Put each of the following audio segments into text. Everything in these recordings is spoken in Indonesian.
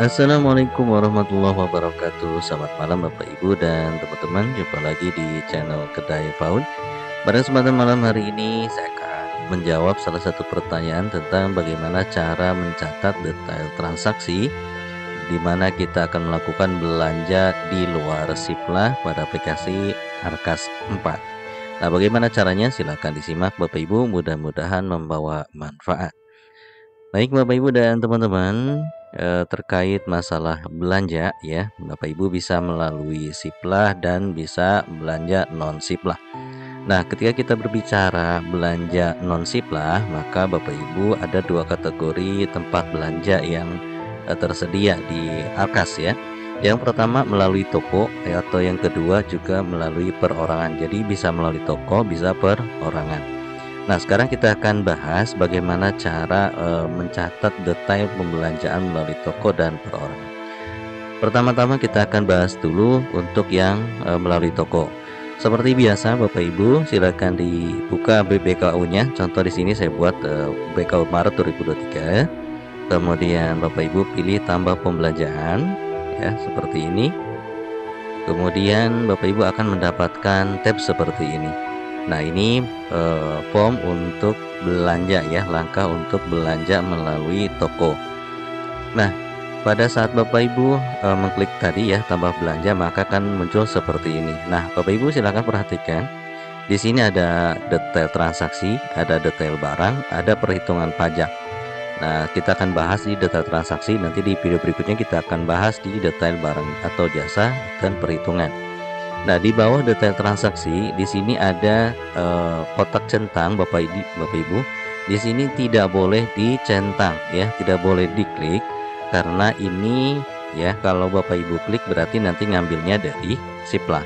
Assalamualaikum warahmatullahi wabarakatuh. Selamat malam Bapak Ibu dan teman-teman. Jumpa lagi di channel Kedai Paun. Pada kesempatan malam hari ini saya akan menjawab salah satu pertanyaan tentang bagaimana cara mencatat detail transaksi di mana kita akan melakukan belanja di luar Siplah pada aplikasi Arkas 4. Nah, bagaimana caranya? Silakan disimak Bapak Ibu, mudah-mudahan membawa manfaat. Baik Bapak Ibu dan teman-teman, terkait masalah belanja ya, Bapak Ibu bisa melalui Siplah dan bisa belanja non Siplah. Nah, ketika kita berbicara belanja non Siplah, maka Bapak Ibu ada dua kategori tempat belanja yang tersedia di Arkas ya. Yang pertama melalui toko atau yang kedua juga melalui perorangan. Jadi bisa melalui toko, bisa perorangan. Nah, sekarang kita akan bahas bagaimana cara mencatat detail pembelanjaan melalui toko dan perorangan. Pertama-tama kita akan bahas dulu untuk yang melalui toko. Seperti biasa, Bapak Ibu, silakan dibuka BBKU-nya. Contoh di sini saya buat BKU Maret 2023. Kemudian Bapak Ibu pilih tambah pembelanjaan, ya seperti ini. Kemudian Bapak Ibu akan mendapatkan tab seperti ini. Nah, ini form untuk belanja ya, langkah untuk belanja melalui toko. Nah, pada saat Bapak Ibu mengklik tadi ya, tambah belanja, maka akan muncul seperti ini. Nah, Bapak Ibu silakan perhatikan. Di sini ada detail transaksi, ada detail barang, ada perhitungan pajak. Nah, kita akan bahas di detail transaksi, nanti di video berikutnya kita akan bahas di detail barang atau jasa dan perhitungan. Nah, di bawah detail transaksi di sini ada kotak centang Bapak Ibu. Di sini tidak boleh dicentang ya, tidak boleh diklik karena ini ya, kalau Bapak Ibu klik berarti nanti ngambilnya dari Siplah.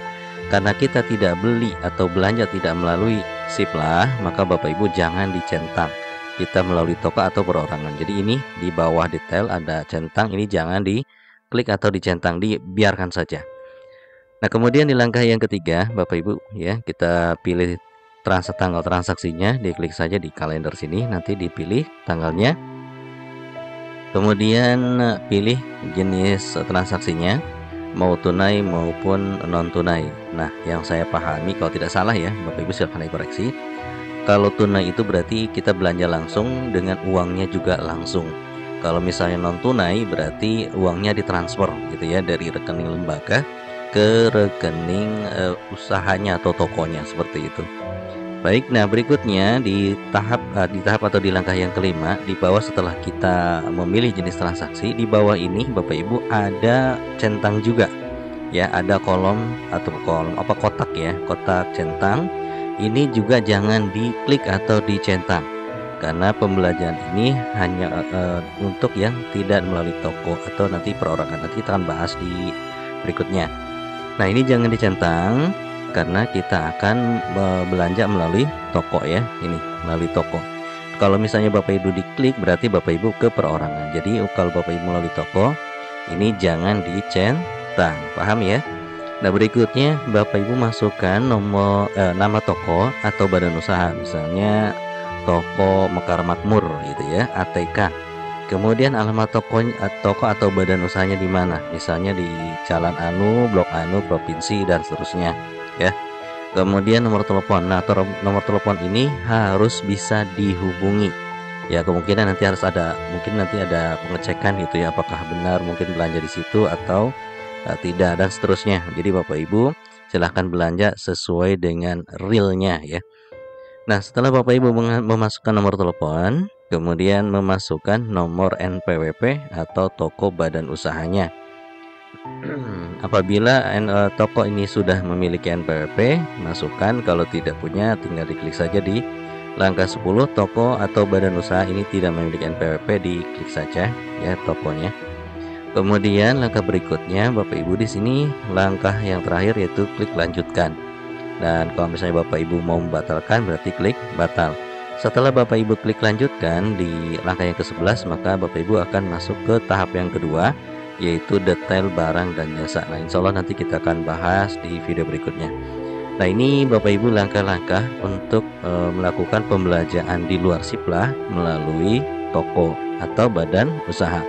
Karena kita tidak beli atau belanja tidak melalui Siplah, maka Bapak Ibu jangan dicentang. Kita melalui toko atau perorangan. Jadi ini di bawah detail ada centang, ini jangan diklik atau dicentang, dibiarkan saja. Nah, kemudian di langkah yang ketiga, Bapak Ibu ya, kita pilih tanggal transaksinya, diklik saja di kalender sini, nanti dipilih tanggalnya. Kemudian pilih jenis transaksinya, mau tunai maupun non tunai. Nah, yang saya pahami kalau tidak salah ya, Bapak Ibu silahkan dikoreksi. Kalau tunai itu berarti kita belanja langsung dengan uangnya juga langsung. Kalau misalnya non tunai berarti uangnya ditransfer gitu ya, dari rekening lembaga ke rekening usahanya atau tokonya, seperti itu. Baik, nah berikutnya di tahap atau di langkah yang kelima, di bawah setelah kita memilih jenis transaksi, di bawah ini Bapak Ibu ada centang juga ya, ada kolom atau kotak ya, kotak centang. Ini juga jangan diklik atau dicentang karena pembelanjaan ini hanya untuk yang tidak melalui toko atau nanti perorangan. Nanti kita akan bahas di berikutnya. Nah, ini jangan dicentang karena kita akan belanja melalui toko ya. Ini melalui toko. Kalau misalnya Bapak Ibu diklik berarti Bapak Ibu ke perorangan. Jadi kalau Bapak Ibu melalui toko, ini jangan dicentang. Paham ya? Nah, berikutnya Bapak Ibu masukkan nama toko atau badan usaha, misalnya Toko Mekar Makmur gitu ya, ATK. Kemudian alamat toko atau badan usahanya di mana? Misalnya di Jalan Anu, Blok Anu, Provinsi dan seterusnya ya. Kemudian nomor telepon. Nah, nomor telepon ini harus bisa dihubungi. Ya, kemungkinan nanti mungkin nanti ada pengecekan gitu ya, apakah benar mungkin belanja di situ atau tidak dan seterusnya. Jadi Bapak Ibu silahkan belanja sesuai dengan realnya ya. Nah, setelah Bapak Ibu memasukkan nomor telepon, kemudian memasukkan nomor NPWP atau toko badan usahanya. Apabila toko ini sudah memiliki NPWP, masukkan. Kalau tidak punya, tinggal diklik saja di langkah 10. Toko atau badan usaha ini tidak memiliki NPWP, diklik saja ya tokonya. Kemudian langkah berikutnya Bapak Ibu di sini langkah yang terakhir yaitu klik lanjutkan. Dan kalau misalnya Bapak Ibu mau membatalkan berarti klik batal. Setelah Bapak Ibu klik lanjutkan di langkah yang ke-11, maka Bapak Ibu akan masuk ke tahap yang kedua yaitu detail barang dan jasa. Nah, insya Allah nanti kita akan bahas di video berikutnya. Nah, ini Bapak Ibu langkah-langkah untuk melakukan pembelanjaan di luar Siplah melalui toko atau badan usaha.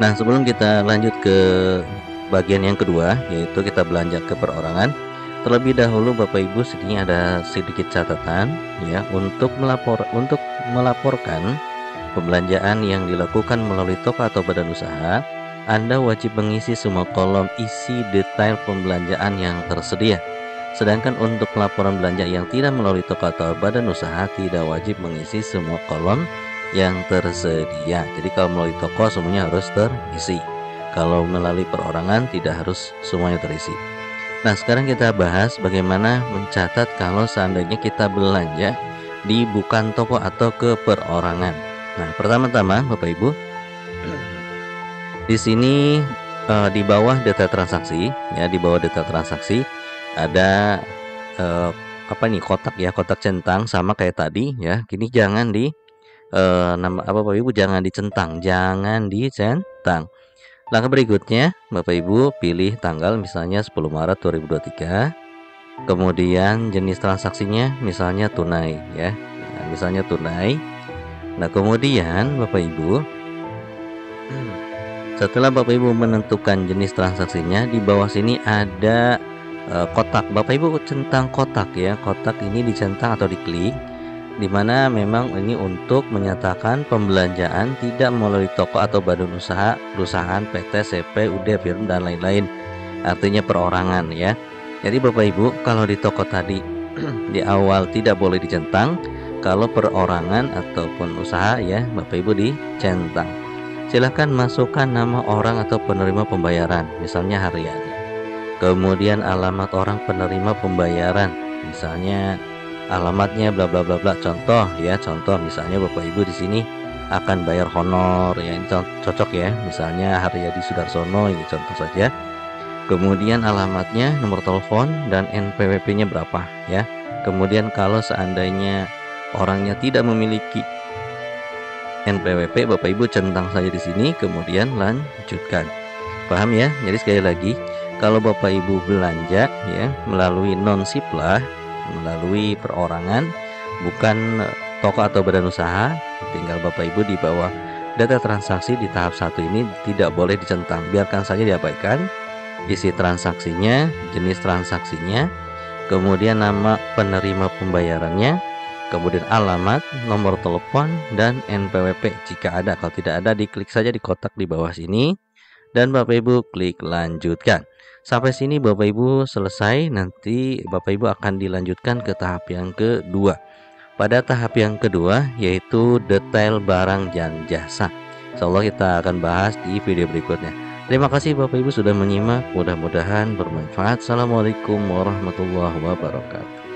Nah, sebelum kita lanjut ke bagian yang kedua, yaitu kita belanja ke perorangan, terlebih dahulu Bapak Ibu sini ada sedikit catatan ya untuk melaporkan pembelanjaan yang dilakukan melalui toko atau badan usaha. Anda wajib mengisi semua kolom isi detail pembelanjaan yang tersedia. Sedangkan untuk laporan belanja yang tidak melalui toko atau badan usaha tidak wajib mengisi semua kolom yang tersedia. Jadi kalau melalui toko semuanya harus terisi. Kalau melalui perorangan tidak harus semuanya terisi. Nah, sekarang kita bahas bagaimana mencatat kalau seandainya kita belanja di bukan toko atau ke perorangan. Nah, pertama-tama Bapak Ibu, di sini di bawah data transaksi ya, di bawah data transaksi ada kotak ya, kotak centang sama kayak tadi ya. Kini jangan di Bapak Ibu jangan dicentang, jangan dicentang. Langkah berikutnya, Bapak Ibu pilih tanggal misalnya 10 Maret 2023. Kemudian jenis transaksinya misalnya tunai ya. Nah, misalnya tunai. Nah, kemudian Bapak Ibu setelah Bapak Ibu menentukan jenis transaksinya, di bawah sini ada kotak. Bapak Ibu centang kotak ya. Kotak ini dicentang atau diklik, dimana memang ini untuk menyatakan pembelanjaan tidak melalui toko atau badan usaha, perusahaan, PT, CP, UD, firm, dan lain-lain. Artinya perorangan ya. Jadi Bapak Ibu kalau di toko tadi di awal tidak boleh dicentang, kalau perorangan ataupun usaha ya Bapak Ibu dicentang. Silahkan masukkan nama orang atau penerima pembayaran, misalnya Haryani. Kemudian alamat orang penerima pembayaran, misalnya alamatnya bla bla bla bla. Contoh ya, contoh misalnya Bapak Ibu di sini akan bayar honor ya, ini cocok ya, misalnya Haryadi Sudarsono, ini contoh saja. Kemudian alamatnya, nomor telepon, dan NPWP-nya berapa ya. Kemudian kalau seandainya orangnya tidak memiliki NPWP, Bapak Ibu centang saja di sini, kemudian lanjutkan. Paham ya? Jadi sekali lagi, kalau Bapak Ibu belanja ya melalui non-siplah, melalui perorangan, bukan toko atau badan usaha, tinggal Bapak Ibu di bawah data transaksi di tahap 1 ini tidak boleh dicentang, biarkan saja diabaikan. Isi transaksinya, jenis transaksinya, kemudian nama penerima pembayarannya, kemudian alamat, nomor telepon, dan NPWP jika ada. Kalau tidak ada, diklik saja di kotak di bawah sini dan Bapak Ibu klik lanjutkan. Sampai sini Bapak Ibu selesai. Nanti Bapak Ibu akan dilanjutkan ke tahap yang kedua. Pada tahap yang kedua yaitu detail barang dan jasa. Insyaallah kita akan bahas di video berikutnya. Terima kasih Bapak Ibu sudah menyimak, mudah-mudahan bermanfaat. Assalamualaikum warahmatullahi wabarakatuh.